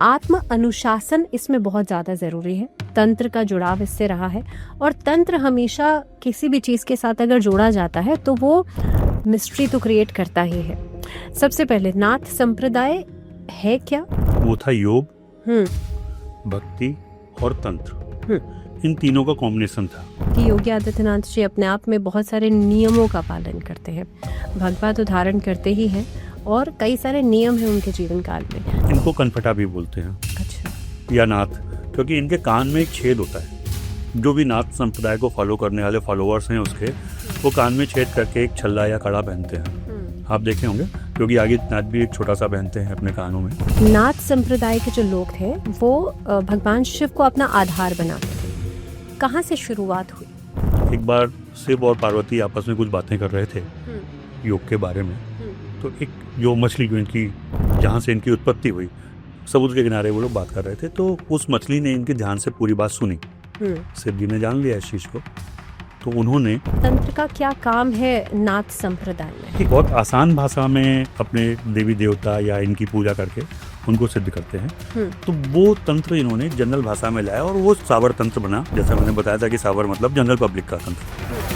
आत्म अनुशासन इसमें बहुत ज़्यादा ज़रूरी है। तंत्र का जुड़ाव इससे रहा है और तंत्र हमेशा किसी भी चीज़ के साथ अगर जोड़ा जाता है तो वो मिस्ट्री तो क्रिएट करता ही है। सबसे पहले नाथ संप्रदाय है क्या? वो था योग, भक्ति और तंत्र। इन तीनों का कॉम्बिनेशन था कि योगी आदित्यनाथ जी अपने आप में बहुत सारे नियमों का पालन करते हैं। भगवा तो धारण करते ही हैं और कई सारे नियम हैं उनके जीवन काल में। इनको कनफटा भी बोलते हैं। अच्छा। या नाथ, क्योंकि इनके कान में एक छेद होता है। जो भी नाथ संप्रदाय को फॉलो करने वाले फॉलोअर्स हैं उसके, वो कान में छेद करके एक छल्ला या कड़ा पहनते हैं। आप देखे होंगे, क्योंकि आदित्यनाथ भी एक छोटा सा पहनते हैं अपने कानों में। नाथ संप्रदाय के जो लोग थे वो भगवान शिव को अपना आधार बनाते थे। कहाँ से शुरुआत हुई? एक बार शिव और पार्वती आपस में कुछ बातें कर रहे थे योग के बारे में। तो एक जो मछली जो इनकी, जहाँ से इनकी उत्पत्ति हुई, समुद्र के किनारे वो लोग बात कर रहे थे। तो उस मछली ने इनके ध्यान से पूरी बात सुनी। शिव जी ने जान लिया इस चीज को, तो उन्होंने तंत्र का क्या काम है नाथ संप्रदाय में? एक बहुत आसान भाषा में अपने देवी देवता या इनकी पूजा करके उनको सिद्ध करते हैं। तो वो तंत्र इन्होंने जनरल भाषा में लाया और वो सावर तंत्र बना। जैसा मैंने बताया था कि सावर मतलब जनरल पब्लिक का तंत्र।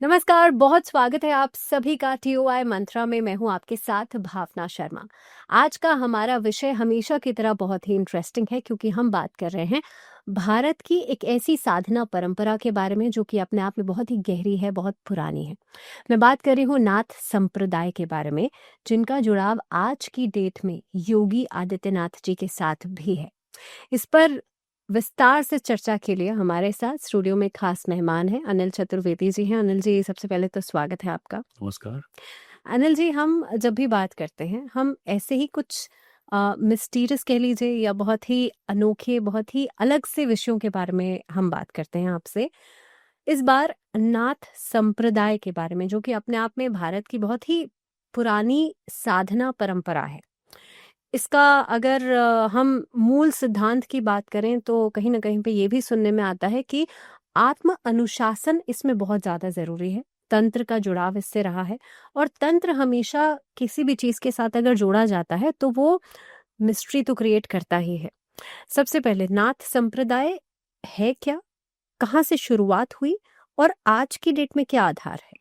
नमस्कार, बहुत स्वागत है आप सभी का TOI मंत्रा में। मैं हूं आपके साथ भावना शर्मा। आज का हमारा विषय हमेशा की तरह बहुत ही इंटरेस्टिंग है, क्योंकि हम बात कर रहे हैं भारत की एक ऐसी साधना परंपरा के बारे में जो कि अपने आप में बहुत ही गहरी है, बहुत पुरानी है। मैं बात कर रही हूँ नाथ संप्रदाय के बारे में, जिनका जुड़ाव आज की डेट में योगी आदित्यनाथ जी के साथ भी है। इस पर विस्तार से चर्चा के लिए हमारे साथ स्टूडियो में खास मेहमान हैं अनिल चतुर्वेदी जी हैं। अनिल जी, सबसे पहले तो स्वागत है आपका। नमस्कार। अनिल जी, हम जब भी बात करते हैं हम ऐसे ही कुछ मिस्टीरियस कह लीजिए या बहुत ही अनोखे, बहुत ही अलग से विषयों के बारे में हम बात करते हैं आपसे। इस बार नाथ संप्रदाय के बारे में, जो कि अपने आप में भारत की बहुत ही पुरानी साधना परंपरा है। इसका अगर हम मूल सिद्धांत की बात करें तो कहीं ना कहीं पे ये भी सुनने में आता है कि आत्म अनुशासन इसमें बहुत ज़्यादा ज़रूरी है। तंत्र का जुड़ाव इससे रहा है और तंत्र हमेशा किसी भी चीज़ के साथ अगर जोड़ा जाता है तो वो मिस्ट्री तो क्रिएट करता ही है। सबसे पहले नाथ संप्रदाय है क्या? कहाँ से शुरुआत हुई और आज की डेट में क्या आधार है?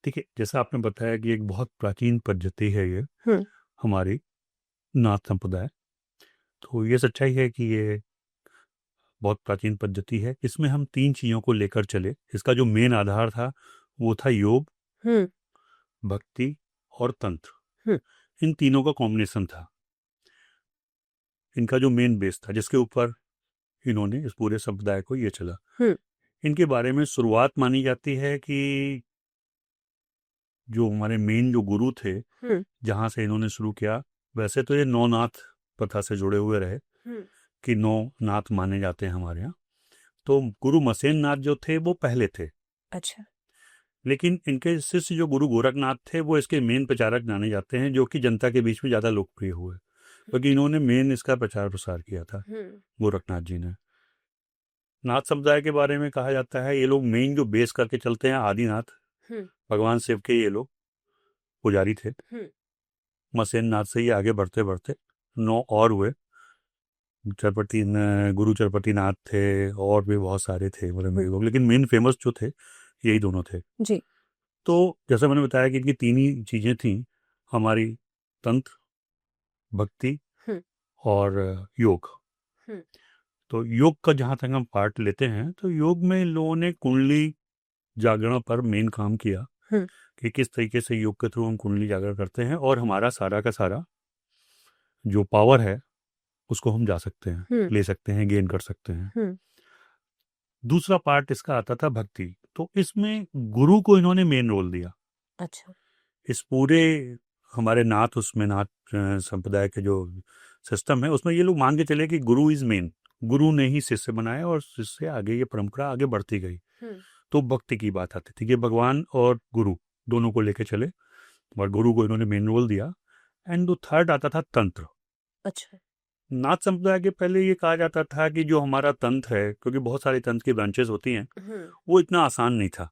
देखिए, जैसा आपने बताया कि एक बहुत प्राचीन पद्धति है ये हमारी नाथ संप्रदाय। तो ये सच्चाई है कि ये बहुत प्राचीन पद्धति है। इसमें हम तीन चीज़ों को लेकर चले। इसका जो मेन आधार था वो था योग, भक्ति और तंत्र। इन तीनों का कॉम्बिनेशन था। इनका जो मेन बेस था, जिसके ऊपर इन्होंने इस पूरे संप्रदाय को ये चला। इनके बारे में शुरुआत मानी जाती है कि जो हमारे मेन जो गुरु थे, जहाँ से इन्होंने शुरू किया, वैसे तो ये नौ नाथ प्रथा से जुड़े हुए रहे कि नौ नाथ माने जाते हैं हमारे यहाँ। तो गुरु मसेन नाथ जो थे वो पहले थे। अच्छा। लेकिन इनके शिष्य जो गुरु गोरखनाथ थे वो इसके मेन प्रचारक जाने जाते हैं, जो कि जनता के बीच में ज़्यादा लोकप्रिय हुए, क्योंकि इन्होंने मेन इसका प्रचार प्रसार किया था। गोरखनाथ जी ने। नाथ समुदाय के बारे में कहा जाता है ये लोग मेन जो बेस करके चलते हैं आदिनाथ, भगवान शिव के ये लोग पुजारी थे। मसेन नाथ से ही आगे बढ़ते बढ़ते 9 और हुए। गुरु चरपति नाथ थे और भी बहुत सारे थे लोग, लेकिन मेन फेमस जो थे यही दोनों थे जी। तो जैसा मैंने बताया कि इनकी तीन ही चीजें थी हमारी, तंत्र, भक्ति और योग। तो योग का जहाँ तक हम पार्ट लेते हैं तो योग में इन लोगों ने कुंडली जागरण पर मेन काम किया कि किस तरीके से योग के थ्रू हम कुंडली जागरण करते हैं और हमारा सारा का सारा जो पावर है उसको हम जा सकते हैं, ले सकते हैं, गेन कर सकते हैं। दूसरा पार्ट इसका आता था भक्ति। तो इसमें गुरु को इन्होंने मेन रोल दिया। अच्छा। इस पूरे हमारे नाथ संप्रदाय के जो सिस्टम है उसमें ये लोग मान के चले कि गुरु इज मेन। गुरु ने ही शिष्य बनाया और शिष्य आगे ये परंपरा आगे बढ़ती गई। तो भक्ति की बात आती थी कि भगवान और गुरु दोनों को लेके चले, और गुरु को इन्होंने मेन रोल दिया। एंड जो थर्ड आता था तंत्र। अच्छा। नाथ संप्रदाय के पहले ये कहा जाता था कि जो हमारा तंत्र है, क्योंकि बहुत सारे तंत्र की ब्रांचेस होती हैं, वो इतना आसान नहीं था।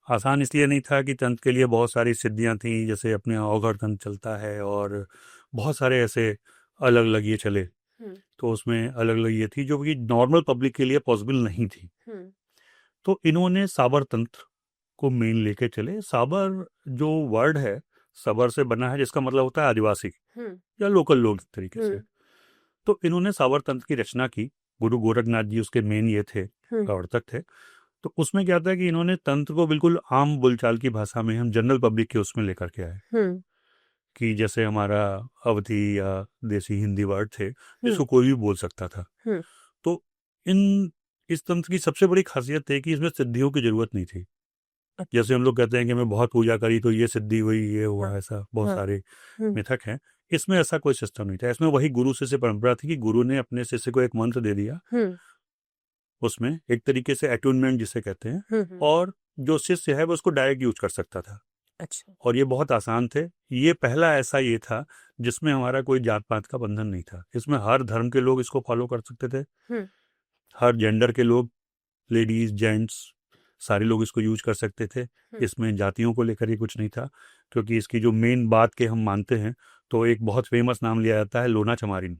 आसान इसलिए नहीं था कि तंत्र के लिए बहुत सारी सिद्धियां थी, जैसे अपने अवघड़ तंत्र चलता है और बहुत सारे ऐसे अलग अलग ये चले, तो उसमें अलग अलग ये थी जो कि नॉर्मल पब्लिक के लिए पॉसिबल नहीं थी। तो इन्होंने साबर तंत्र को मेन लेके चले। साबर जो वर्ड है सबर से बना है, जिसका मतलब होता है आदिवासी या लोकल लोग इस तरीके से। तो इन्होंने साबर तंत्र की रचना की। गुरु गोरखनाथ जी उसके मेन ये थे, प्रवर्तक थे। तो उसमें क्या था कि इन्होंने तंत्र को बिल्कुल आम बोलचाल की भाषा में, हम जनरल पब्लिक के उसमें लेकर के आए, कि जैसे हमारा अवधी या देसी हिंदी वर्ड थे जिसको कोई भी बोल सकता था। तो इस तंत्र की सबसे बड़ी खासियत है कि इसमें सिद्धियों की जरूरत नहीं थी। जैसे हम लोग कहते हैं कि मैं बहुत पूजा करी तो ये सिद्धि हुई, ये हुआ, ऐसा बहुत सारे मिथक हैं। इसमें ऐसा कोई सिस्टम नहीं था। इसमें वही गुरु शिष्य परंपरा थी कि गुरु ने अपने शिष्य को एक मंत्र दे दिया, उसमें एक तरीके से अट्यूनमेंट जिसे कहते हैं, और जो शिष्य है वो उसको डायरेक्ट यूज कर सकता था। अच्छा। और ये बहुत आसान थे। ये पहला ऐसा ये था जिसमें हमारा कोई जात पात का बंधन नहीं था। इसमें हर धर्म के लोग इसको फॉलो कर सकते थे, हर जेंडर के लोग, लेडीज जेंट्स सारे लोग इसको यूज कर सकते थे। इसमें जातियों को लेकर ही कुछ नहीं था, क्योंकि इसकी जो मेन बात के हम मानते हैं तो एक बहुत फेमस नाम लिया जाता है लोना चमारिन।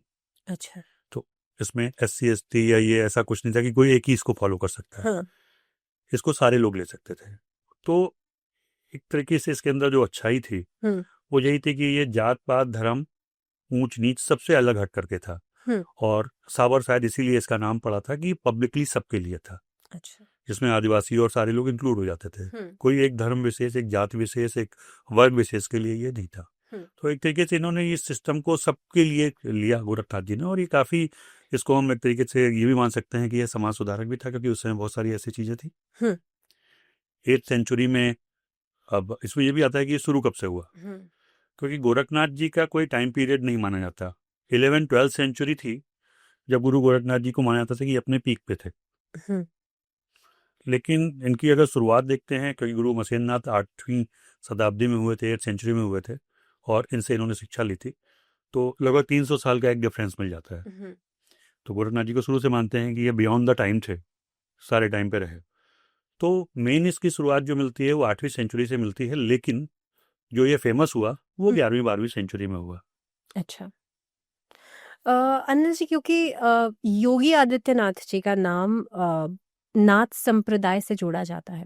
अच्छा। तो इसमें SC ST या ये ऐसा कुछ नहीं था कि कोई एक ही इसको फॉलो कर सकता है। इसको सारे लोग ले सकते थे। तो एक तरीके से इसके अंदर जो अच्छाई थी वो यही थी कि ये जात पात धर्म ऊंच नीच सबसे अलग हट करके था। और साबर शायद इसीलिए इसका नाम पड़ा था कि पब्लिकली सबके लिए था। अच्छा। जिसमें आदिवासी और सारे लोग इंक्लूड हो जाते थे। कोई एक धर्म विशेष, एक जाति विशेष, एक वर्ग विशेष के लिए ये नहीं था। तो एक तरीके से इन्होंने इस सिस्टम को सबके लिए लिया गोरखनाथ जी ने। और ये काफी, इसको हम एक तरीके से ये भी मान सकते हैं कि यह समाज सुधारक भी था, क्योंकि उस समय बहुत सारी ऐसी चीजें थी। 8th सेंचुरी में, अब इसमें यह भी आता है कि ये शुरू कब से हुआ, क्योंकि गोरखनाथ जी का कोई टाइम पीरियड नहीं माना जाता। 11th-12th सेंचुरी थी जब गुरु गोरखनाथ जी को माना जाता था कि अपने पीक पे थे। लेकिन इनकी अगर शुरुआत देखते हैं, क्योंकि गुरु मसेंद्रनाथ 8वीं शताब्दी में हुए थे, 8th सेंचुरी में हुए थे, और इनसे इन्होंने शिक्षा ली थी, तो लगभग 300 साल का एक डिफरेंस मिल जाता है। तो गोरखनाथ जी को शुरू से मानते हैं कि ये बियॉन्ड द टाइम थे, सारे टाइम पे रहे। तो मेन इसकी शुरुआत जो मिलती है वो 8वीं सेंचुरी से मिलती है, लेकिन जो ये फेमस हुआ वो 11वीं-12वीं सेंचुरी में हुआ। अच्छा। अनिल जी, क्योंकि योगी आदित्यनाथ जी का नाम नाथ संप्रदाय से जोड़ा जाता है,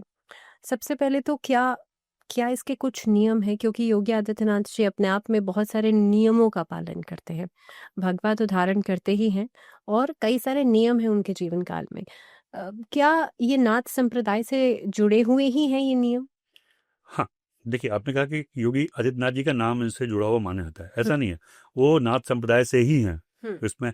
सबसे पहले तो क्या इसके कुछ नियम हैं? क्योंकि योगी आदित्यनाथ जी अपने आप में बहुत सारे नियमों का पालन करते हैं, भगवा तो धारण करते ही हैं, और कई सारे नियम हैं उनके जीवन काल में। क्या ये नाथ संप्रदाय से जुड़े हुए ही हैं ये नियम? हाँ, देखिए, आपने कहा कि योगी आदित्यनाथ जी का नाम इनसे जुड़ा हुआ माना जाता है, ऐसा नहीं है। वो नाथ संप्रदाय से ही हैं, इसमें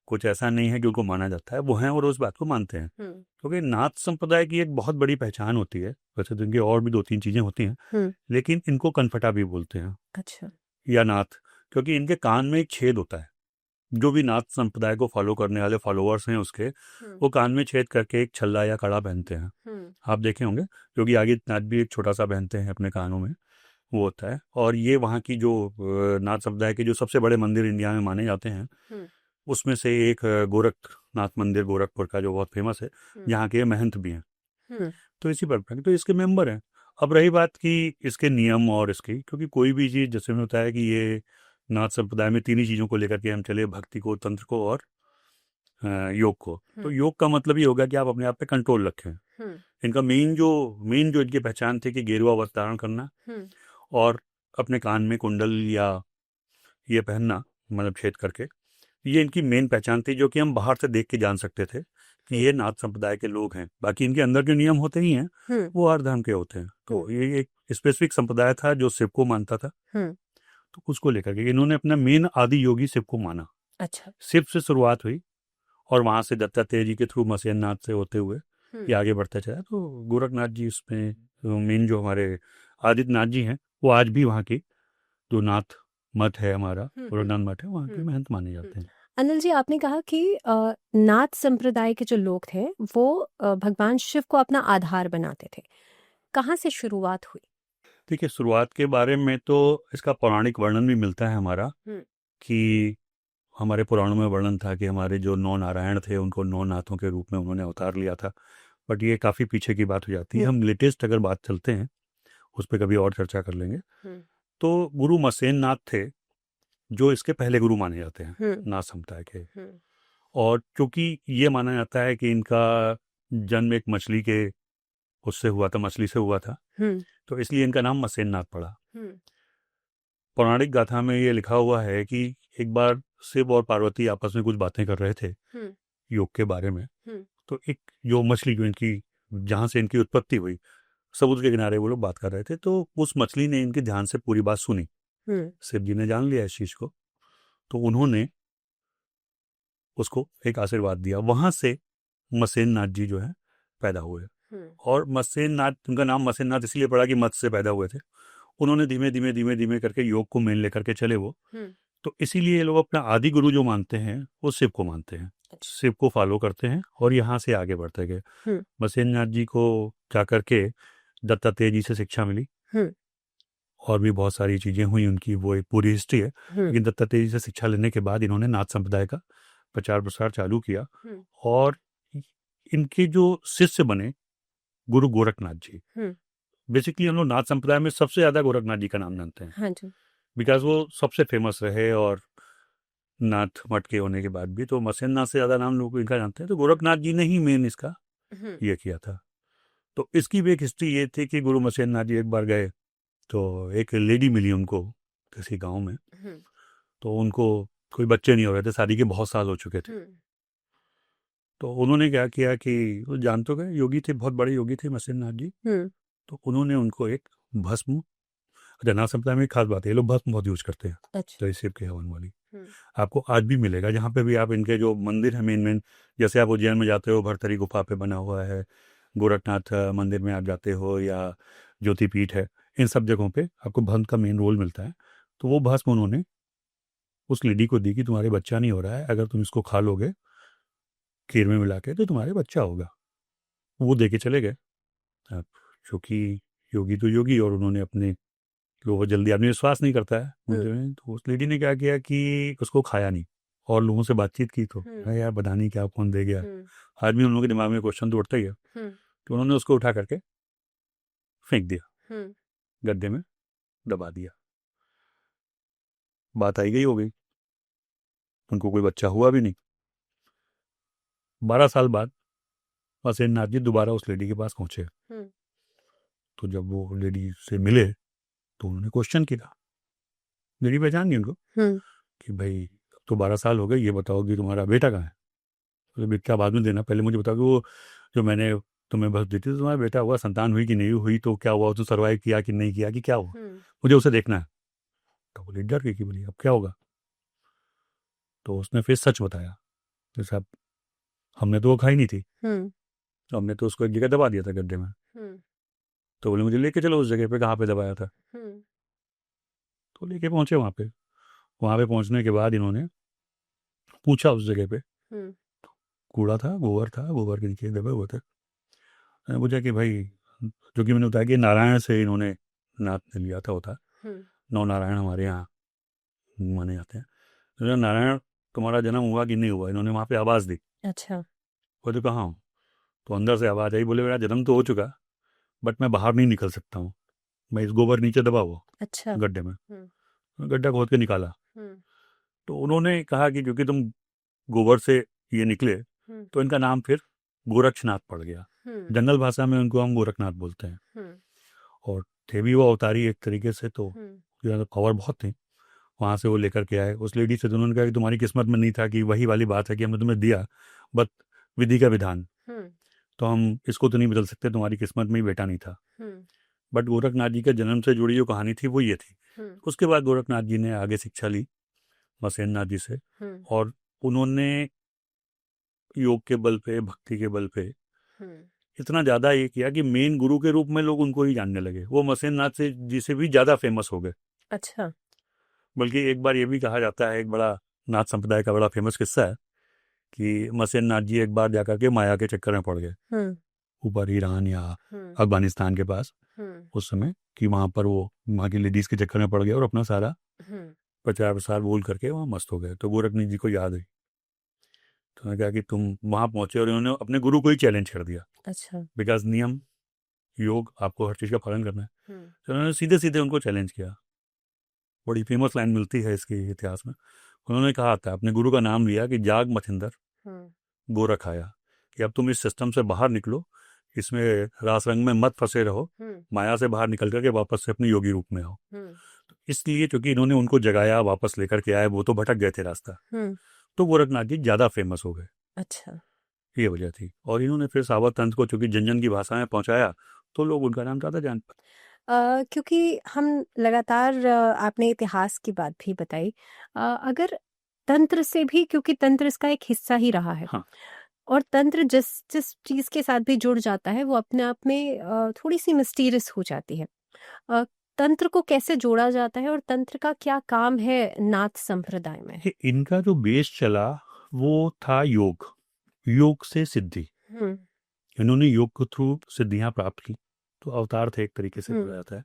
कुछ ऐसा नहीं है कि उनको माना जाता है, वो हैं और उस बात को मानते हैं। क्योंकि नाथ संप्रदाय की एक बहुत बड़ी पहचान होती है। वैसे तो इनके और भी 2-3 चीजें होती हैं, लेकिन इनको कनफटा भी बोलते हैं। अच्छा। या नाथ, क्योंकि इनके कान में एक छेद होता है। जो भी नाथ संप्रदाय को फॉलो करने वाले फॉलोअर्स हैं उसके, वो कान में छेद करके एक छल्ला या कड़ा पहनते हैं। आप देखे होंगे, योगी आदित्यनाथ भी एक छोटा सा पहनते हैं अपने कानों में, वो होता है। और ये वहाँ की जो नाथ संप्रदाय के जो सबसे बड़े मंदिर इंडिया में माने जाते हैं, उसमें से एक गोरखनाथ मंदिर गोरखपुर का जो बहुत फेमस है, यहाँ के महंत भी हैं। तो इसी पर तो इसके मेंबर हैं। अब रही बात कि इसके नियम और इसकी, क्योंकि कोई भी चीज़, जैसे मैंने बताया कि ये नाथ संप्रदाय में 3 ही चीज़ों को लेकर के हम चले, भक्ति को, तंत्र को और योग को। तो योग का मतलब ये होगा कि आप अपने आप पे कंट्रोल रखें। इनका मेन जो इनकी पहचान थी कि गेरुआ वस्त्र धारण करना और अपने कान में कुंडल या ये पहनना, मतलब छेद करके, ये इनकी मेन पहचान थी, जो कि हम बाहर से देख के जान सकते थे कि ये नाथ संप्रदाय के लोग हैं। बाकी इनके अंदर जो नियम होते ही हैं वो हर धर्म के होते हैं। तो ये एक स्पेसिफिक संप्रदाय था जो शिव को मानता था, तो उसको लेकर के इन्होंने अपना मेन आदि योगी शिव को माना। अच्छा। शिव से शुरुआत हुई और वहां से दत्तात्रेय जी के थ्रू मसेंद्रनाथ से होते हुए ये आगे बढ़ता चला। तो गोरखनाथ जी उसमें मेन जो हमारे आदित्यनाथ जी हैं, वो आज भी वहाँ की जो नाथ मठ है हमारा, गोरखनाथ मठ है, वहाँ के महंत माने जाते हैं। अनिल जी, आपने कहा कि नाथ संप्रदाय के जो लोग थे वो भगवान शिव को अपना आधार बनाते थे। कहाँ से शुरुआत हुई? देखिए, शुरुआत के बारे में तो इसका पौराणिक वर्णन भी मिलता है हमारा, कि हमारे पुराणों में वर्णन था कि हमारे जो 9 नारायण थे उनको 9 नाथों के रूप में उन्होंने अवतार लिया था। बट ये काफ़ी पीछे की बात हो जाती है। हम लेटेस्ट अगर बात चलते हैं उस पर कभी और चर्चा कर लेंगे। तो गुरु मसेन नाथ थे जो इसके पहले गुरु माने जाते हैं नाथ संप्रदाय के। और क्योंकि ये माना जाता है कि इनका जन्म एक मछली के उससे हुआ था, मछली से हुआ था, तो इसलिए इनका नाम मसेन नाथ पड़ा। पौराणिक गाथा में ये लिखा हुआ है कि एक बार शिव और पार्वती आपस में कुछ बातें कर रहे थे योग के बारे में। तो एक जो मछली जो इनकी जहाँ से इनकी उत्पत्ति हुई, समुद्र के किनारे वो लोग बात कर रहे थे, तो उस मछली ने इनके ध्यान से पूरी बात सुनी। शिव जी ने जान लिया इस चीज को, तो उन्होंने उसको एक आशीर्वाद दिया। वहां से मसेन नाथ जी जो है पैदा हुए। और मसेन नाथ, उनका नाम मसेन नाथ इसलिए पड़ा कि मत्स्य से पैदा हुए थे। उन्होंने धीमे धीमे धीमे धीमे करके योग को मेन लेकर के चले वो। तो इसीलिए लोग अपना आदि गुरु जो मानते हैं वो शिव को मानते हैं, शिव को फॉलो करते हैं और यहाँ से आगे बढ़ते गए। मसेन नाथ जी को जाकर के दत्तात्रेय जी से शिक्षा मिली और भी बहुत सारी चीजें हुई उनकी, वो एक पूरी हिस्ट्री है। लेकिन दत्तात्रेय जी से शिक्षा लेने के बाद इन्होंने नाथ संप्रदाय का प्रचार प्रसार चालू किया और इनके जो शिष्य बने गुरु गोरखनाथ जी। बेसिकली हम लोग नाथ संप्रदाय में सबसे ज्यादा गोरखनाथ जी का नाम जानते हैं बिकॉज वो सबसे फेमस रहे, और नाथ मठ के होने के बाद भी तो मसेन नाथ से ज्यादा नाम लोग इनका जानते हैं। तो गोरखनाथ जी ने ही मेन इसका ये किया था। तो इसकी भी एक हिस्ट्री ये थी कि गुरु मसेन नाथ जी एक बार गए तो एक लेडी मिली उनको किसी गांव में। तो उनको कोई बच्चे नहीं हो रहे थे, शादी के बहुत साल हो चुके थे। तो उन्होंने क्या किया कि वो जान तो गए योगी थे, बहुत बड़े योगी थे मसेन नाथ जी। तो उन्होंने उनको एक भस्म, नाथ संप्रदाय में एक खास बात है, ये लोग भस्म बहुत यूज करते हैं। अच्छा। तो शिव के हवन वाली आपको आज भी मिलेगा जहाँ पे भी आप इनके जो मंदिर है मेन, जैसे आप उज्जैन में जाते हो भरतरी गुफा पे बना हुआ है, गोरखनाथ मंदिर में आप जाते हो या ज्योतिपीठ है, इन सब जगहों पे आपको भस्म का मेन रोल मिलता है। तो वो भस्म उन्होंने उस लेडी को दी कि तुम्हारे बच्चा नहीं हो रहा है, अगर तुम इसको खा लोगे खीर में मिला के तो तुम्हारे बच्चा होगा। वो दे के चले गए। अब चूँकि योगी तो योगी, और उन्होंने अपने वो जल्दी आदमी विश्वास नहीं करता है में, तो उस लेडी ने क्या किया कि उसको खाया नहीं और लोगों से बातचीत की। तो यार बता नहीं क्या कौन दे गया, आदमी उन लोगों के दिमाग में क्वेश्चन तो उठता ही है। तो उन्होंने उसको उठा करके फेंक दिया, गड्ढे में दबा दिया। बात आई गई हो गई, उनको कोई बच्चा हुआ भी नहीं। 12 साल बाद मसेन नाथ जी दोबारा उस लेडी के पास पहुंचे। तो जब वो लेडी से मिले तो उन्होंने क्वेश्चन किया, लेडी पहचान गई उनको कि भाई अब तो 12 साल हो गए, ये बताओ कि तुम्हारा बेटा कहाँ है। तो बेटा बाद में देना, पहले मुझे बताओ कि वो जो मैंने तुम्हें बस दी थी तो तुम्हारा बेटा हुआ, संतान हुई कि नहीं हुई, तो क्या हुआ, उसने सर्वाइव किया कि नहीं किया, कि क्या हुआ, मुझे उसे देखना है। तो वो डर गई कि बोली अब क्या होगा। तो उसने फिर सच बताया कि साहब हमने तो वो खाई नहीं थी, हमने तो उसको एक जगह दबा दिया था गड्ढे में। तो बोले मुझे लेके चलो उस जगह पे, कहाँ पे दबाया था। तो लेके पहुंचे वहाँ पे। वहाँ पे पहुंचने के बाद इन्होंने पूछा उस जगह पे, कूड़ा था, गोबर था, गोबर के नीचे दबे हुए थे। मैंने पूछा कि भाई, जो कि मैंने बताया कि नारायण से इन्होंने नाथ ने लिया था, होता 9 नारायण हमारे यहाँ माने जाते हैं। तो नारायण तुम्हारा जन्म हुआ कि नहीं हुआ, इन्होंने वहाँ पे आवाज़ दी। अच्छा। बोले कहाँ हूँ, तो अंदर से आवाज़ आई, बोले मेरा जन्म तो हो चुका बट मैं बाहर नहीं निकल सकता हूँ, मैं इस गोबर नीचे दबा हुआ। अच्छा। गड्ढे में गड्ढा खोद के निकाला। तो उन्होंने कहा कि क्योंकि तुम गोबर से ये निकले तो इनका नाम फिर गोरक्षनाथ पड़ गया। जनरल भाषा में उनको हम गोरखनाथ बोलते हैं। और थे भी वो अवतारी एक तरीके से, तो पावर बहुत थी। वहाँ से वो लेकर के आए उस लेडी से, तो उन्होंने कहा कि तुम्हारी किस्मत में नहीं था, कि वही वाली बात है कि हमने तुम्हें दिया बट विधि का विधान, तो हम इसको तो नहीं बदल सकते, तुम्हारी किस्मत में ही बेटा नहीं था। बट गोरखनाथ जी के जन्म से जुड़ी जो कहानी थी वो ये थी। उसके बाद गोरखनाथ जी ने आगे शिक्षा ली मसेन नाथ जी से, और उन्होंने योग के बल पे, भक्ति के बल पे इतना ज्यादा ये किया कि मेन गुरु के रूप में लोग उनको ही जानने लगे। वो मसेन नाथ से जी से भी ज्यादा फेमस हो गए। अच्छा। बल्कि एक बार ये भी कहा जाता है, एक बड़ा नाथ संप्रदाय का बड़ा फेमस किस्सा है कि मसेन नाथ जी एक बार जाकर के माया के चक्कर में पड़ गए ऊपर ईरान या अफगानिस्तान के पास उस समय, कि वहां पर वो वहां की लेडीज के चक्कर में पड़ गए और अपना सारा प्रचार प्रसार बोल करके वहां मस्त हो गए। तो गोरखनाथ जी को याद है तो उन्होंने कहा कि तुम वहाँ पहुँचे और इन्होंने अपने गुरु को ही चैलेंज कर दिया। अच्छा। बिकॉज नियम योग आपको हर चीज़ का पालन करना है। तो उन्होंने सीधे सीधे उनको चैलेंज किया। बड़ी फेमस लाइन मिलती है इसके इतिहास में। उन्होंने कहा था, अपने गुरु का नाम लिया कि जाग मथिंदर गोरख आया, कि अब तुम इस सिस्टम से बाहर निकलो, इसमें रास रंग में मत फंसे रहो, माया से बाहर निकल करके वापस से अपने योगी रूप में आओ। तो इसलिए क्योंकि इन्होंने उनको जगाया, वापस लेकर के आए, वो तो भटक गए थे रास्ता, तो गोरखनाथ जी ज़्यादा फेमस हो गए। अच्छा। ये वजह थी। और इन्होंने फिर सावर तंत्र को चूंकि जन जन की भाषा में पहुंचाया, तो लोग उनका नाम ज़्यादा जान पाए। क्योंकि हम लगातार आपने इतिहास की बात भी बताई, अगर तंत्र से भी, क्योंकि तंत्र इसका एक हिस्सा ही रहा है। हाँ। और तंत्र जिस जिस चीज के साथ भी जुड़ जाता है वो अपने आप में थोड़ी सी मिस्टीरियस हो जाती है। अ, तंत्र को कैसे जोड़ा जाता है और तंत्र का क्या काम है नाथ संप्रदाय में? इनका जो बेस चला वो था योग, योग से सिद्धि। इन्होंने योग के थ्रू सिद्धियां प्राप्त की, तो अवतार थे एक तरीके से बोला जाता है।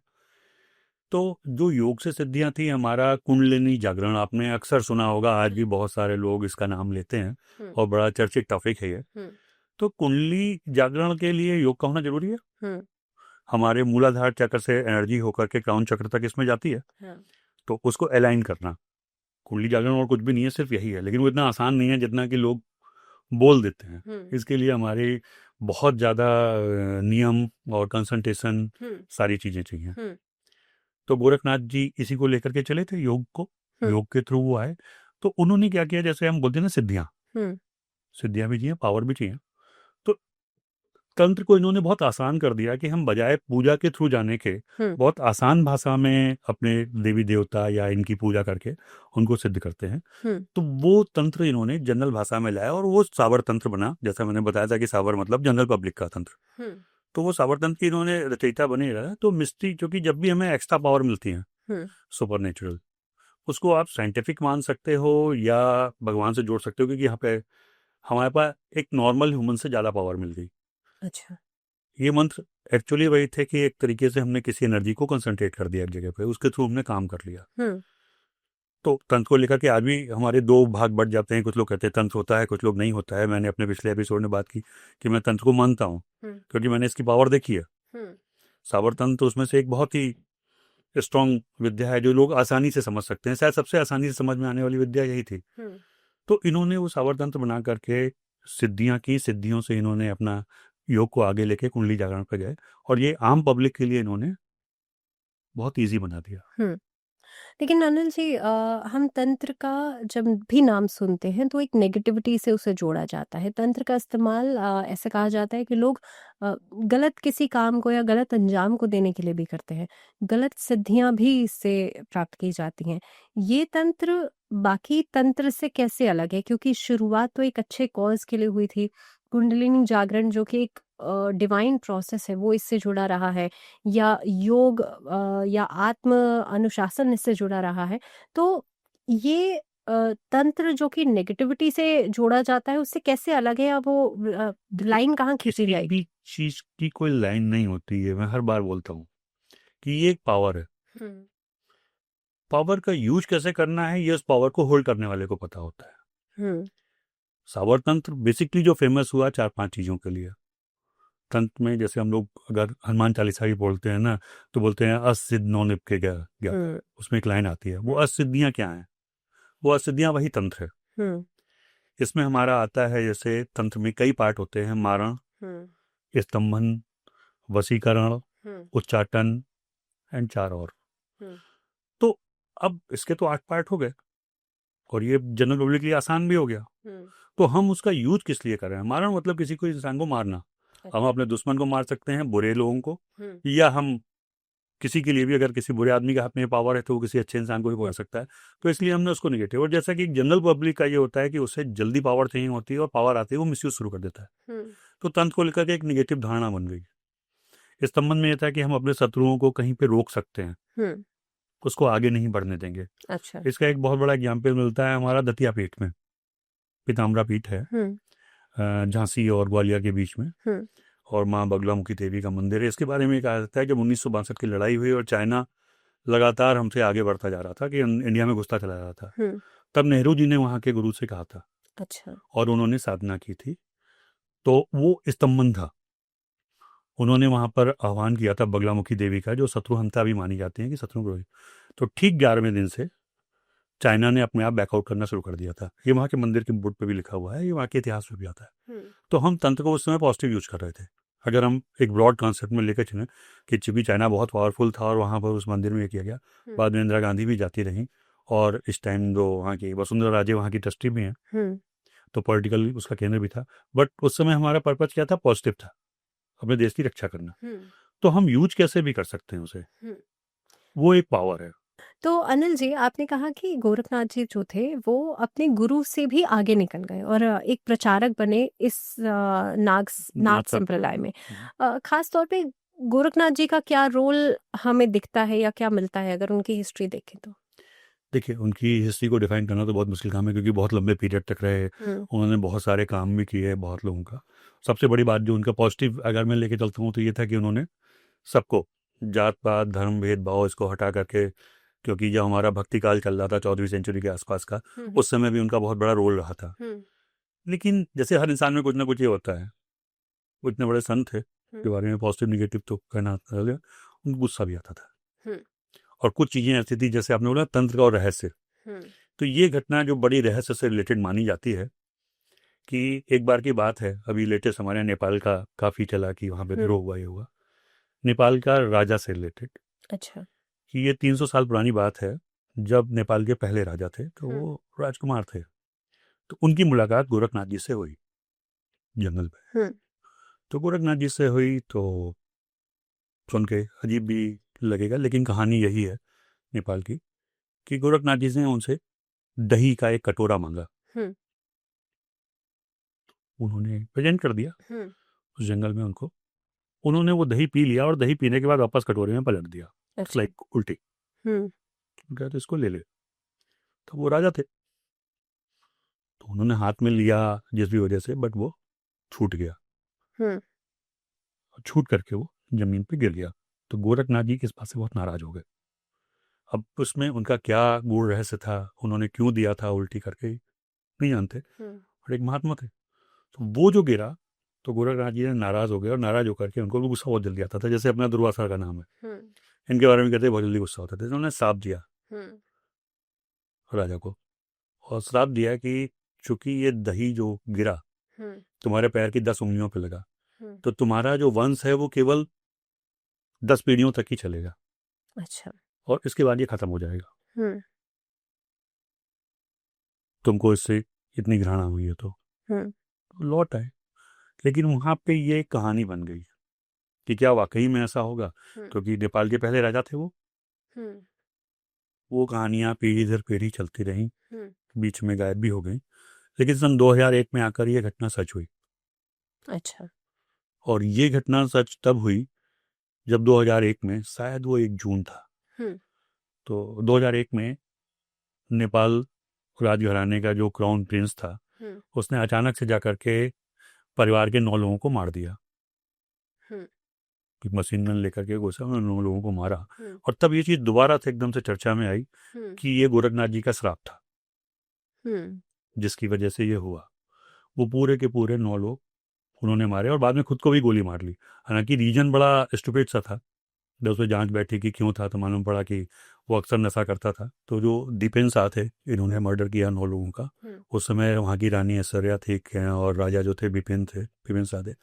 तो जो योग से सिद्धियां थी, हमारा कुंडलिनी जागरण आपने अक्सर सुना होगा, आज भी बहुत सारे लोग इसका नाम लेते हैं और बड़ा चर्चित टॉपिक है ये। तो कुंडली जागरण के लिए योग का होना जरूरी है। हमारे मूलाधार चक्र से एनर्जी होकर के क्राउन चक्र तक इसमें जाती है। तो उसको अलाइन करना कुंडली जागरण और कुछ भी नहीं है, सिर्फ यही है। लेकिन वो इतना आसान नहीं है जितना कि लोग बोल देते हैं। इसके लिए हमारी बहुत ज़्यादा नियम और कंसंट्रेशन, सारी चीज़ें चाहिए। तो गोरखनाथ जी इसी को लेकर के चले थे, योग को, योग के थ्रू वो आए। तो उन्होंने क्या किया, जैसे हम बोलते हैं ना सिद्धियां, सिद्धियां भी चाहिए, पावर भी चाहिए। तो तंत्र को इन्होंने बहुत आसान कर दिया कि हम बजाय पूजा के थ्रू जाने के बहुत आसान भाषा में अपने देवी देवता या इनकी पूजा करके उनको सिद्ध करते हैं। तो वो तंत्र इन्होंने जनरल भाषा में लाया और वो सावर तंत्र बना। जैसा मैंने बताया था कि सावर मतलब जनरल पब्लिक का तंत्र। तो वो सावर तंत्र की इन्होंने रचयिता बने रहा। तो मिस्ट्री, क्योंकि जब भी हमें एक्स्ट्रा पावर मिलती है सुपर नेचुरल, उसको आप साइंटिफिक मान सकते हो या भगवान से जोड़ सकते हो, क्योंकि यहाँ पे हमारे पास एक नॉर्मल ह्यूमन से ज़्यादा पावर मिल गई। अच्छा। ये मंत्र एक्चुअली वही थे कि एक तरीके से हमने किसी एनर्जी को कंसंट्रेट कर दिया एक जगह पे, उसके थ्रू हमने काम कर लिया। तो तंत्र को लेकर के आज भी हमारे दो भाग बढ़ जाते हैं। कुछ लोग कहते हैं तंत्र होता है, कुछ लोग नहीं होता है। मैंने अपने पिछले एपिसोड में बात की कि मैं तंत्र को मानता हूँ क्योंकि मैंने इसकी पावर देखी है। सावर तंत्र उसमें से एक बहुत ही स्ट्रांग विद्या है जो लोग आसानी से समझ सकते हैं। शायद सबसे आसानी से समझ में आने वाली विद्या यही थी। तो इन्होंने वो सावर तंत्र बना करके सिद्धियां की, सिद्धियों से इन्होंने अपना योग को आगे लेके कुंडली जागरण पर गए और ये आम पब्लिक के लिए इन्होंने बहुत इजी बना दिया। लेकिन अनिल जी, हम तंत्र का जब भी नाम सुनते हैं तो एक नेगेटिविटी से उसे जोड़ा जाता है। तंत्र का इस्तेमाल ऐसे कहा जाता है कि लोग गलत किसी काम को या गलत अंजाम को देने के लिए भी करते हैं। गलत सिद्धियां भी इससे प्राप्त की जाती हैं। ये तंत्र बाकी तंत्र से कैसे अलग है? क्योंकि शुरुआत तो एक अच्छे कॉज के लिए हुई थी। कुंडलिनी जागरण जो कि एक डिवाइन प्रोसेस है वो इससे जुड़ा रहा है, या योग या आत्म अनुशासन इससे जुड़ा रहा है। तो ये तंत्र जो कि नेगेटिविटी से जोड़ा जाता है उससे कैसे अलग है, या वो लाइन कहाँ खींची किसी जाएगी? भी चीज की कोई लाइन नहीं होती है। मैं हर बार बोलता हूँ कि ये एक पावर है। पावर का यूज कैसे करना है ये उस पावर को होल्ड करने वाले को पता होता है। सावर तंत्र बेसिकली जो फेमस हुआ 4-5 चीजों के लिए। तंत्र में जैसे हम लोग अगर हनुमान चालीसा भी बोलते हैं ना, तो बोलते हैं असिद्ध नौ निपके गया। उसमें एक लाइन आती है, वो असिद्धियां क्या हैं? वो असिद्धियां वही तंत्र है। इसमें हमारा आता है, जैसे तंत्र में कई पार्ट होते हैं, मारण, स्तंभन, वशीकरण, उच्चाटन एंड 4 और। तो अब इसके तो 8 पार्ट हो गए और ये जनरल पब्लिक के लिए आसान भी हो गया। तो हम उसका यूज किस लिए कर रहे हैं? मारण मतलब किसी को, इंसान को मारना। हम अपने दुश्मन को मार सकते हैं, बुरे लोगों को, या हम किसी के लिए भी, अगर किसी बुरे आदमी के हाथ में पावर है तो वो किसी अच्छे इंसान को भी मार सकता है। तो इसलिए हमने उसको निगेटिव। और जैसा कि जनरल पब्लिक का ये होता है कि उससे जल्दी पावर चाहिए होती है और पावर आती है वो मिसयूज शुरू कर देता है। तो तंत्र को लेकर के एक निगेटिव धारणा बन गई। इस संबंध में यह था कि हम अपने शत्रुओं को कहीं पे रोक सकते हैं, उसको आगे नहीं बढ़ने देंगे। अच्छा। इसका एक बहुत बड़ा एग्जाम्पल मिलता है हमारा दतिया पीठ में। पीताम्बरा पीठ है झांसी और ग्वालियर के बीच में, और माँ बगलामुखी देवी का मंदिर है। इसके बारे में कहा जाता है जब 1962 की लड़ाई हुई और चाइना लगातार हमसे आगे बढ़ता जा रहा था, कि इंडिया में घुसता चला जा रहा था, तब नेहरू जी ने वहाँ के गुरु से कहा था अच्छा। और उन्होंने साधना की थी। तो वो स्तंभन था। उन्होंने वहां पर आह्वान किया था बगलामुखी देवी का, जो शत्रुहंता भी मानी जाती है कि शत्रुग्रोही। तो ठीक 11वें दिन से चाइना ने अपने आप बैकआउट करना शुरू कर दिया था। ये वहाँ के मंदिर के बोर्ड पे भी लिखा हुआ है, ये वहाँ के इतिहास में भी आता है। तो हम तंत्र को उस समय पॉजिटिव यूज कर रहे थे। अगर हम एक ब्रॉड कॉन्सेप्ट में लेकर चलें कि चूंकि चाइना बहुत पावरफुल था और वहाँ पर उस मंदिर में ये किया गया, बाद में इंदिरा गांधी भी जाती रहीं, और इस टाइम जो वहाँ की वसुंधरा राजे वहाँ की ट्रस्टी भी हैं, तो पॉलिटिकल उसका केंद्र भी था। बट उस समय हमारा पर्पज क्या था? पॉजिटिव था, अपने देश की रक्षा करना। तो हम यूज कैसे भी कर सकते हैं उसे, वो एक पावर है। तो अनिल जी, आपने कहा कि गोरखनाथ जी जो थे वो अपने गुरु से भी आगे निकल गए और एक प्रचारक बने इस नाग संप्रदाय में। खास तौर पे गोरखनाथ जी का क्या रोल हमें दिखता है या क्या मिलता है अगर उनकी हिस्ट्री देखें तो? देखिए, उनकी हिस्ट्री को डिफाइन करना तो बहुत मुश्किल काम है, क्योंकि बहुत लंबे पीरियड तक रहे। उन्होंने बहुत सारे काम भी किए बहुत लोगों का। सबसे बड़ी बात जो उनका पॉजिटिव अगर मैं लेके चलता हूँ तो ये था कि उन्होंने सबको, जात पात धर्म भेदभाव इसको हटा करके, क्योंकि जब हमारा भक्ति काल चल रहा था 14वीं सेंचुरी के आसपास का, उस समय भी उनका बहुत बड़ा रोल रहा था। लेकिन जैसे हर इंसान में कुछ ना कुछ ये होता है, वो इतने बड़े संत थे के बारे में पॉजिटिव निगेटिव तो कहना, उनको गुस्सा भी आता था। और कुछ चीज़ें ऐसी थी, जैसे आपने बोला तंत्र और रहस्य, तो ये घटना जो बड़ी रहस्य से रिलेटेड मानी जाती है कि एक बार की बात है, अभी लेटेस्ट हमारे यहाँ नेपाल का काफ़ी चला कि वहाँ पे विद्रोह हुआ, ये हुआ नेपाल का राजा से रिलेटेड। अच्छा। कि ये 300 साल पुरानी बात है, जब नेपाल के पहले राजा थे तो वो राजकुमार थे। तो उनकी मुलाकात गोरखनाथ जी से हुई जंगल में। तो गोरखनाथ जी से हुई तो सुन के अजीब भी लगेगा, लेकिन कहानी यही है नेपाल की कि गोरखनाथ जी ने उनसे दही का एक कटोरा मांगा। उन्होंने प्रेजेंट कर दिया उस जंगल में उनको। उन्होंने वो दही पी लिया और दही पीने के बाद वापस कटोरे में पलट दिया। इट्स लाइक उल्टी। तो इसको ले ले। तो वो राजा थे, तो उन्होंने हाथ में लिया जिस भी वजह से, बट वो छूट गया। और छूट करके वो जमीन पे गिर गया। तो गोरखनाथ जी इस बात से बहुत नाराज हो गए। अब उसमें उनका क्या गूढ़ रहस्य था, उन्होंने क्यों दिया था उल्टी करके, नहीं जानते। और एक महात्मा थे, तो वो जो गिरा तो गोरखनाथ जी ने नाराज हो गए, और नाराज होकर के उनको भी गुस्सा बहुत जल्दी आता था। जैसे अपना दुर्वासा का नाम है, इनके बारे में कहते हैं बहुत जल्दी गुस्सा होता था। उन्होंने श्राप दिया राजा को, और श्राप दिया कि चूंकि ये दही जो गिरा तुम्हारे पैर की 10 उंगलियों पे लगा, तो तुम्हारा जो वंश है वो केवल 10 पीढ़ियों तक ही चलेगा। अच्छा। और इसके बाद ये खत्म हो जाएगा। तुमको इससे इतनी घृणा हुई है तो लौट आए। लेकिन वहां पे ये कहानी बन गई कि क्या वाकई में ऐसा होगा, क्योंकि नेपाल के पहले राजा थे वो कहानियां पीढ़ी दर पीढ़ी चलती रहीं, बीच में गायब भी हो गई। लेकिन सन 2001 में आकर ये घटना सच हुई। अच्छा। और ये घटना सच तब हुई जब 2001 में, शायद वो 1 जून था, तो 2001 में नेपाल राजघराने का जो क्राउन प्रिंस था, उसने अचानक से जाकर के परिवार के 9 लोगों को मार दिया। मशीन गन लेकर के घुसा, उन्होंने 9 लोगों को मारा। और तब ये चीज दोबारा से एकदम से चर्चा में आई कि ये गोरखनाथ जी का श्राप था जिसकी वजह से ये हुआ। वो पूरे के पूरे 9 लोग उन्होंने मारे, और बाद में खुद को भी गोली मार ली। हालांकि रीजन बड़ा स्टूपिड सा था। जब उस पर जांच बैठी कि क्यों था, तो मालूम पड़ा कि वो अक्सर नशा करता था। तो जो दीपेन शाह थे, इन्होंने मर्डर किया 9 लोगों का। उस समय वहाँ की रानी ऐश्वर्या थी और राजा जो थे बिपिन शाह थे,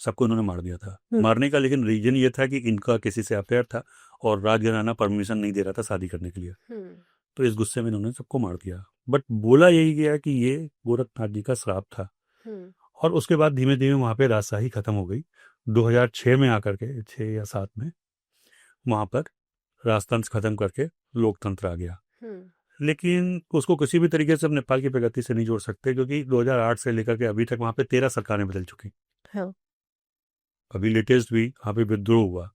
सबको इन्होंने मार दिया था। मारने का लेकिन रीजन ये था कि इनका किसी से अफेयर था और राजघराना परमिशन नहीं दे रहा था शादी करने के लिए। तो इस गुस्से में इन्होंने सबको मार दिया। बट बोला यही गया कि ये गोरखनाथ जी का श्राप था। और उसके बाद धीमे धीमे वहाँ पे राजशाही खत्म हो गई। 2006 में आकर के, 6 या 7 में, वहाँ पर राजतंत्र खत्म करके लोकतंत्र आ गया। लेकिन उसको किसी भी तरीके से अब नेपाल की प्रगति से नहीं जोड़ सकते, क्योंकि 2008 से लेकर के अभी तक वहाँ पे 13 सरकारें बदल चुकी। अभी लेटेस्ट भी वहाँ पे विद्रोह हुआ।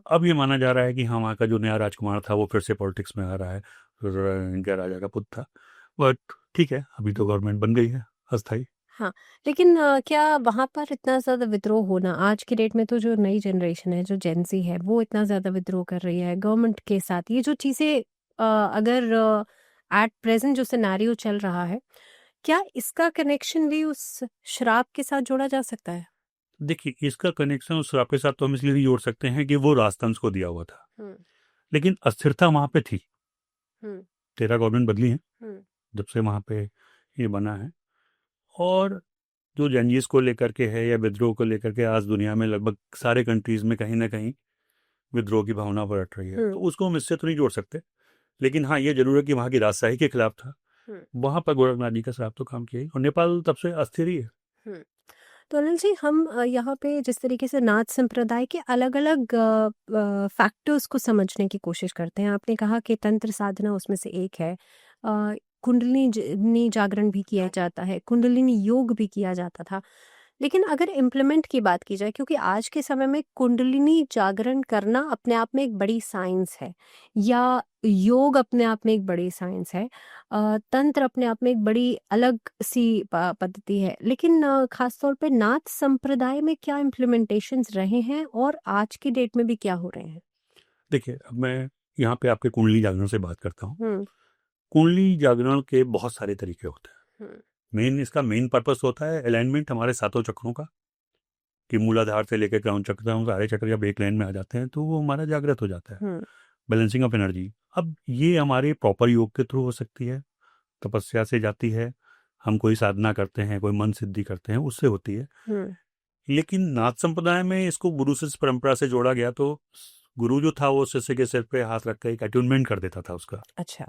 अब ये माना जा रहा है कि हाँ, वहाँ का जो नया राजकुमार था वो फिर से पॉलिटिक्स में आ रहा है, इनका राजा का पुत्र था। बट ठीक है, अभी तो गवर्नमेंट बन गई है अस्थाई। हाँ, लेकिन क्या वहाँ पर इतना ज़्यादा विद्रोह होना, आज की डेट में तो जो नई जनरेशन है, जो जेन ज़ी है, वो इतना ज़्यादा विद्रोह कर रही है गवर्नमेंट के साथ, ये जो चीज़ें अगर एट प्रेजेंट जो सिनेरियो चल रहा है, क्या इसका कनेक्शन भी उस श्राप के साथ जोड़ा जा सकता है? देखिए, इसका कनेक्शन उस श्राप के साथ तो हम इसलिए नहीं जोड़ सकते हैं कि वो राजतंत्र को दिया हुआ था, लेकिन अस्थिरता वहाँ पे थी। 13 गवर्नमेंट बदली हैं जब से वहाँ पे ये बना है, और जो जंजीस को लेकर के है या विद्रोह को लेकर के आज दुनिया में लगभग सारे कंट्रीज में कहीं ना कहीं विद्रोह की भावना पलट रही है, तो उसको हम इससे तो नहीं जोड़ सकते। लेकिन हाँ, ये जरूर है कि वहाँ की राजशाही के खिलाफ था, वहाँ पर गोरखनाथ जी का श्राप तो काम किया ही, और नेपाल तब से अस्थिर ही है। तो अनिल जी, हम यहाँ पे जिस तरीके से नाथ संप्रदाय के अलग-अलग फैक्टर्स को समझने की कोशिश करते हैं, आपने कहा कि तंत्र साधना उसमें से एक है। कुंडलिनी जागरण भी किया जाता है, कुंडलिनी योग भी किया जाता था। लेकिन अगर इम्प्लीमेंट की बात की जाए, क्योंकि आज के समय में कुंडलिनी जागरण करना अपने आप में एक बड़ी साइंस है, या योग अपने आप में एक बड़ी साइंस है, तंत्र अपने आप में एक बड़ी अलग सी पद्धति है, लेकिन खास तौर पे नाथ संप्रदाय में क्या इम्प्लीमेंटेशंस रहे हैं और आज की डेट में भी क्या हो रहे हैं? देखिए, अब मैं यहाँ पे आपके कुंडली जागरण से बात करता हूँ। कुंडली जागरण के बहुत सारे तरीके होते हैं। इसका मेन पर्पस होता है अलाइनमेंट हमारे सातों चक्रों का, कि मूलाधार से लेकर क्राउन चक्र तक सारे चक्र जब एक लाइन में आ जाते हैं तो वो हमारा जागृत हो जाता है, बैलेंसिंग ऑफ एनर्जी। अब ये हमारे प्रॉपर योग के थ्रू हो सकती है, तपस्या से जाती है, हम कोई साधना करते हैं, कोई मन सिद्धि करते हैं, उससे होती है। लेकिन नाथ संप्रदाय में इसको गुरु शिष्य परंपरा से जोड़ा गया, तो गुरु जो था वो शिष्य के सिर पे हाथ रख कर एक अट्यूनमेंट कर देता था उसका। अच्छा।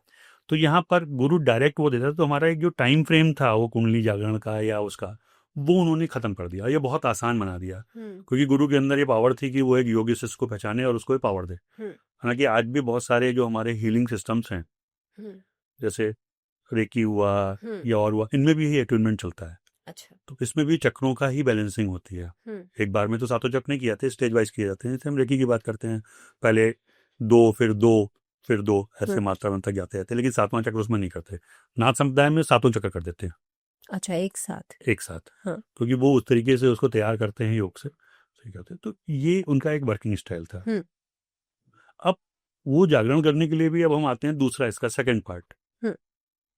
तो यहाँ पर गुरु डायरेक्ट वो देता था, तो हमारा एक जो टाइम फ्रेम था वो कुंडली जागरण का या उसका, वो उन्होंने खत्म कर दिया, ये बहुत आसान बना दिया, क्योंकि गुरु के अंदर ये पावर थी कि वो एक योगी शिष्य को पहचाने और उसको पावर दे। हालांकि आज भी बहुत सारे जो हमारे हीलिंग सिस्टम्स हैं, जैसे रेकी हुआ या और हुआ, इनमें भी यही अट्यूनमेंट चलता है। अच्छा। तो इसमें भी चक्रों का ही बैलेंसिंग होती है। एक बार में तो सातों चक्र नहीं किए जाते, स्टेज वाइज किए जाते हैं। जैसे हम रेकी की बात करते हैं, पहले 2 फिर 2 फिर 2 ऐसे मात्रा में तक जाते रहते हैं, लेकिन सातवां चक्र उसमें नहीं करते। नाथ संप्रदाय में सातों चक्र कर देते हैं। अच्छा, एक साथ। हाँ। क्योंकि वो उस तरीके से उसको तैयार करते हैं योग से, सही कहते हैं। तो ये उनका एक वर्किंग स्टाइल था। अब वो जागरण करने के लिए भी अब हम आते हैं दूसरा, इसका सेकंड पार्ट,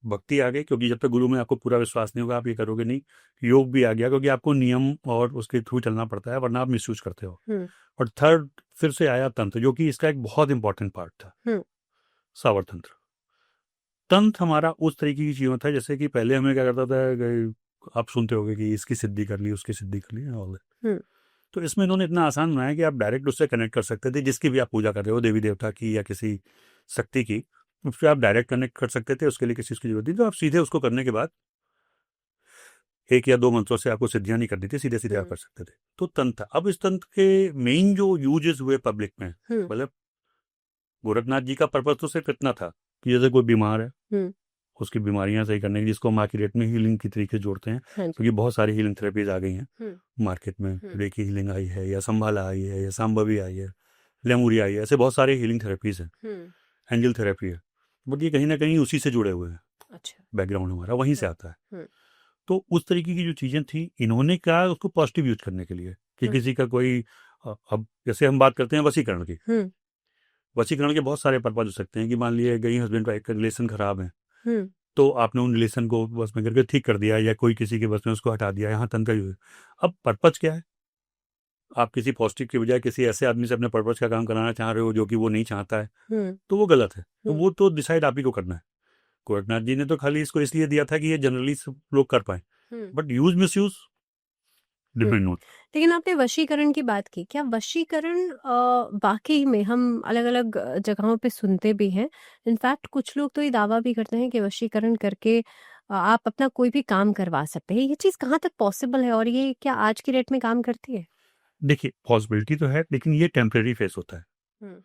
भक्ति आ गई, क्योंकि जब तक गुरु में आपको पूरा विश्वास नहीं होगा आप ये करोगे नहीं। योग भी आ गया, क्योंकि आपको नियम और उसके थ्रू चलना पड़ता है, वरना आप मिसयूज करते हो। और थर्ड फिर से आया तंत्र, जो कि इसका एक बहुत इंपॉर्टेंट पार्ट था, सावर तंत्र। तंत्र हमारा उस तरीके की चीज था, जैसे कि पहले हमें क्या करता था, आप सुनते होगे कि इसकी सिद्धि कर ली, उसकी सिद्धि कर ली, ऑल दैट। तो इसमें इन्होंने इतना आसान बनाया कि आप डायरेक्ट उससे कनेक्ट कर सकते थे, जिसकी भी आप पूजा कर रहे हो, देवी देवता की या किसी शक्ति की, उससे आप डायरेक्ट कनेक्ट कर सकते थे। उसके लिए किसी चीज़ की जरूरत नहीं, तो आप सीधे उसको करने के बाद 1 या 2 मंत्रों से आपको सिद्धियां नहीं करनी थी, सीधे सीधे आप कर सकते थे। तो तंत्र, अब इस तंत्र के मेन जो यूजेस हुए पब्लिक में, मतलब गोरखनाथ जी का पर्पज तो सिर्फ इतना था कि जैसे कोई बीमार है, उसकी बीमारियां सही करने की, जिसको हम मार्केट में हीलिंग की तरीके से जोड़ते हैं, क्योंकि बहुत सारी हीलिंग थेरेपीज आ गई हैं मार्केट में। रेकी हीलिंग आई है, या संभाला आई है, या सांबवी आई है, लेमुरी आई है, ऐसे बहुत सारे हीलिंग थेरेपीज हैं। एंजल थेरेपी है, बट ये कहीं ना कहीं उसी से जुड़े हुए हैं। अच्छा। बैकग्राउंड हमारा वहीं से आता है। तो उस तरीके की जो चीजें थी, इन्होंने कहा उसको पॉजिटिव यूज करने के लिए, कि किसी का कोई, अब जैसे हम बात करते हैं वशीकरण की, वशीकरण के बहुत सारे पर्पज हो सकते हैं, कि मान लिए कहीं हस्बैंड वाइफ का रिलेशन खराब है, तो आपने उन रिलेशन को बस में करके ठीक कर दिया, या कोई किसी के बस में उसको हटा दिया, यहाँ तंत्र यूज। अब पर्पज क्या है, आप किसी पॉजिटिव के बजाय किसी ऐसे आदमी से अपने पर्पज का काम कराना चाह रहे हो जो कि वो नहीं चाहता है, तो वो गलत है। तो वो तो डिसाइड आप ही को करना है। गोरखनाथ जी ने तो खाली इसको इसलिए दिया था कि ये जनरली सब लोग कर पाए, but use miss use depend on. लेकिन आपने वशीकरण की बात की, क्या वशीकरण वाकई में हम अलग अलग जगहों पे सुनते भी हैं। इनफैक्ट कुछ लोग तो ये दावा भी करते हैं कि वशीकरण करके आप अपना कोई भी काम करवा सकते हैं। ये चीज़ कहाँ तक पॉसिबल है और ये क्या आज की डेट में काम करती है? देखिए, पॉसिबिलिटी तो है, लेकिन ये टेम्परेरी फेस होता है।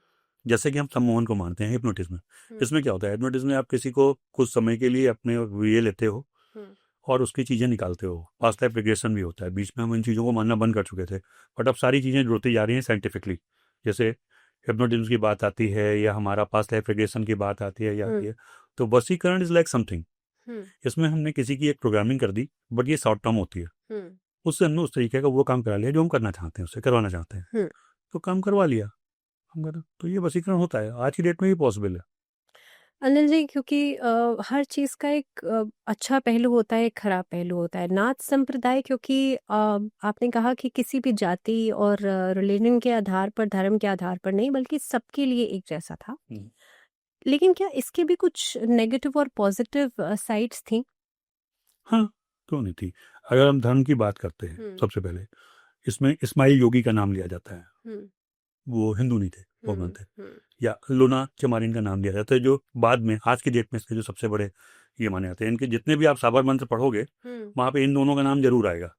जैसे कि हम सम्मोहन को मानते हैं हिप्नोटिज्म में। इसमें क्या होता है, हिप्नोटिज्म में आप किसी को कुछ समय के लिए अपने ये लेते हो और उसकी चीज़ें निकालते हो। पास्ट लाइफ रिग्रेशन भी होता है, बीच में हम इन चीज़ों को मानना बंद कर चुके थे, बट अब सारी चीज़ें जुड़ती जा रही हैं साइंटिफिकली। जैसे हिप्नोटिज्म की बात आती है, या हमारा पास्ट लाइफ रिग्रेशन की बात आती है, या आती है, तो वशीकरण इज लाइक समथिंग। इसमें हमने किसी की एक प्रोग्रामिंग कर दी, बट ये शॉर्ट टर्म होती है। उससे हमने उस तरीके का वो काम करा लिया जो हम करना चाहते हैं, उससे करवाना चाहते हैं, तो काम करवा लिया हम। तो ये वशीकरण होता है, आज की डेट में भी पॉसिबल है। अनिल जी, क्योंकि हर चीज़ का एक अच्छा पहलू होता है, एक खराब पहलू होता है। नाथ संप्रदाय, क्योंकि आपने कहा कि किसी भी जाति और रिलीजन के आधार पर, धर्म के आधार पर नहीं, बल्कि सबके लिए एक जैसा था। लेकिन क्या इसके भी कुछ नेगेटिव और पॉजिटिव साइड्स थी? हाँ, क्यों नहीं थी। अगर हम धर्म की बात करते हैं, सबसे पहले इसमें इस्माइल योगी का नाम लिया जाता है। वो हिंदू नहीं थे, मुसलमान थे। या लोना चमारिन का नाम लिया जाता है, जो बाद में आज की डेट में इसके जो सबसे बड़े ये माने जाते हैं। इनके जितने भी आप साबर मंत्र पढ़ोगे, वहाँ पे इन दोनों का नाम जरूर आएगा।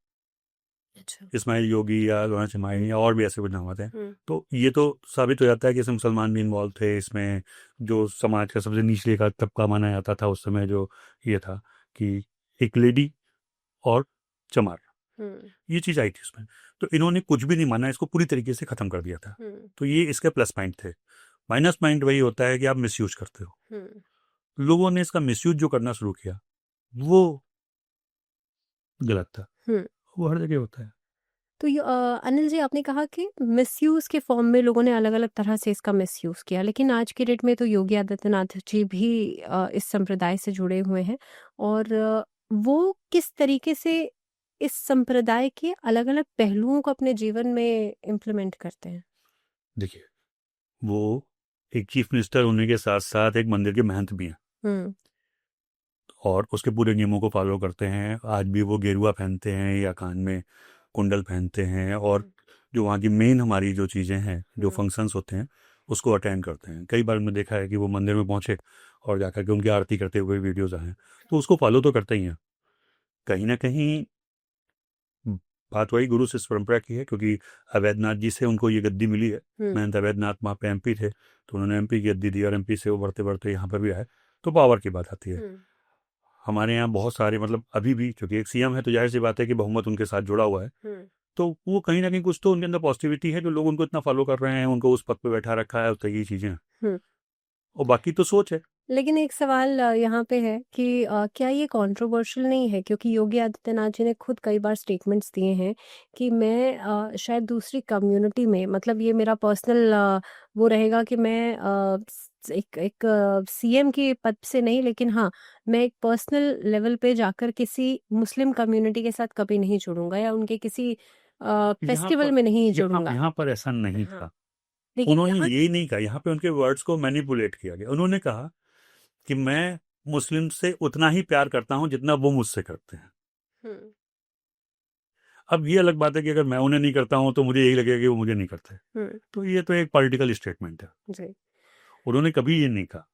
अच्छा। इस्माइल योगी या लोना चमारिन या और भी ऐसे कुछ नाम आते हैं। तो ये तो साबित हो जाता है कि इसमें मुसलमान भी इन्वॉल्व थे। इसमें जो समाज का सबसे निचले का तबका माना जाता था उस समय, जो ये था कि एक लेडी और चमार, ये चीज आई थी उसमें। तो इन्होंने कुछ भी नहीं माना, इसको पूरी तरीके से खत्म कर दिया था। तो ये इसके प्लस पॉइंट थे। माइनस पॉइंट वही होता है कि आप मिसयूज करते हो। लोगों ने इसका मिसयूज जो करना शुरू किया, वो गलत था। वो हर जगह होता है। तो अनिल जी, आपने कहा कि मिसयूज़ के फॉर्म में लोगों ने अलग-अलग तरह से इसका मिसयूज़ किया, लेकिन आज की डेट में तो योगी आदित्यनाथ जी भी इस संप्रदाय से जुड़े हुए हैं, और वो किस तरीके से इस संप्रदाय के अलग-अलग पहलुओं को अपने जीवन में इम्प्लीमेंट करते हैं? देखिए, वो एक चीफ मिनिस्टर होने के साथ साथ एक मंदिर के महंत भी हैं और उसके पूरे नियमों को फॉलो करते हैं। आज भी वो गेरुआ पहनते हैं या कान में कुंडल पहनते हैं, और जो वहाँ की मेन हमारी जो चीज़ें हैं, जो फंक्शंस होते हैं, उसको अटेंड करते हैं। कई बार मैंने देखा है कि वो मंदिर में पहुँचे और जाकर के उनकी आरती करते हुए वीडियोज़ आए हैं। तो उसको फॉलो तो करते ही हैं। कहीं ना कहीं बात वही गुरु शिष्य परंपरा की है, क्योंकि अवैधनाथ जी से उनको ये गद्दी मिली है। महंत अवैधनाथ वहाँ पे एमपी थे, तो उन्होंने एमपी की गद्दी दी और एमपी से वो बढ़ते बढ़ते यहाँ पर भी आए। तो पावर की बात आती है। हमारे यहाँ बहुत सारे, मतलब अभी भी चूंकि एक सीएम है, तो जाहिर सी बात है कि बहुमत उनके साथ जुड़ा हुआ है। तो वो कहीं ना कहीं कुछ तो उनके अंदर पॉजिटिविटी है, जो लोग उनको इतना फॉलो कर रहे हैं, उनको उस पद पे बैठा रखा है, तो ये चीजें हैं। और बाकी तो सोच है। लेकिन एक सवाल यहाँ पे है कि क्या ये कंट्रोवर्शियल नहीं है? क्योंकि योगी आदित्यनाथ जी ने खुद कई बार स्टेटमेंट्स दिए हैं कि मैं शायद दूसरी कम्युनिटी में, मतलब ये मेरा पर्सनल वो रहेगा कि मैं एक सीएम के पद से नहीं, लेकिन हाँ, मैं एक पर्सनल लेवल पे जाकर किसी मुस्लिम कम्युनिटी के साथ कभी नहीं जुड़ूंगा, या उनके किसी फेस्टिवल में नहीं जुड़ूंगा। यहाँ पर ऐसा नहीं हाँ, था। लेकिन उन्होंने यही नहीं कहा। यहाँ पे उनके वर्ड्स को मैनिपुलेट किया गया। उन्होंने कहा कि मैं मुस्लिम से उतना ही प्यार करता हूं जितना वो मुझसे करते हैं। अब ये अलग बात है कि अगर मैं उन्हें नहीं करता हूं तो मुझे यही लगेगा कि वो मुझे नहीं करते। तो ये तो एक पॉलिटिकल स्टेटमेंट है जी। उन्होंने कभी ये नहीं कहा।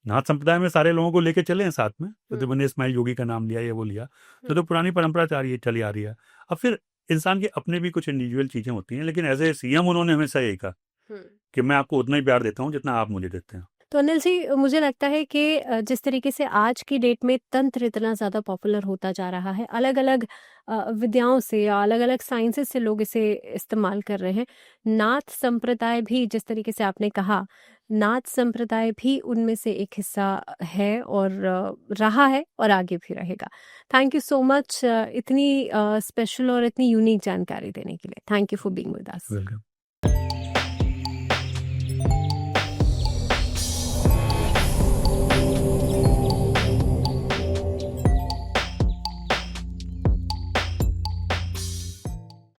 नाथ संप्रदाय में सारे लोगों को लेके चले हैं साथ में, तो मैंने इस्माइल योगी का नाम लिया, ये वो लिया, तो पुरानी परंपरा चली आ रही है। अब फिर इंसान के अपने भी कुछ इंडिविजुअल चीजें होती हैं, लेकिन एज ए सीएम उन्होंने हमेशा यही कहा कि मैं आपको उतना ही प्यार देता हूं जितना आप मुझे देते हैं। तो अनिल जी, मुझे लगता है कि जिस तरीके से आज की डेट में तंत्र इतना ज़्यादा पॉपुलर होता जा रहा है, अलग-अलग विद्याओं से या अलग-अलग साइंसेस से लोग इसे इस्तेमाल कर रहे हैं। नाथ संप्रदाय भी, जिस तरीके से आपने कहा, नाथ संप्रदाय भी उनमें से एक हिस्सा है, और रहा है और आगे भी रहेगा। थैंक यू सो मच इतनी स्पेशल और इतनी यूनिक जानकारी देने के लिए। Thank you for being with us. Welcome.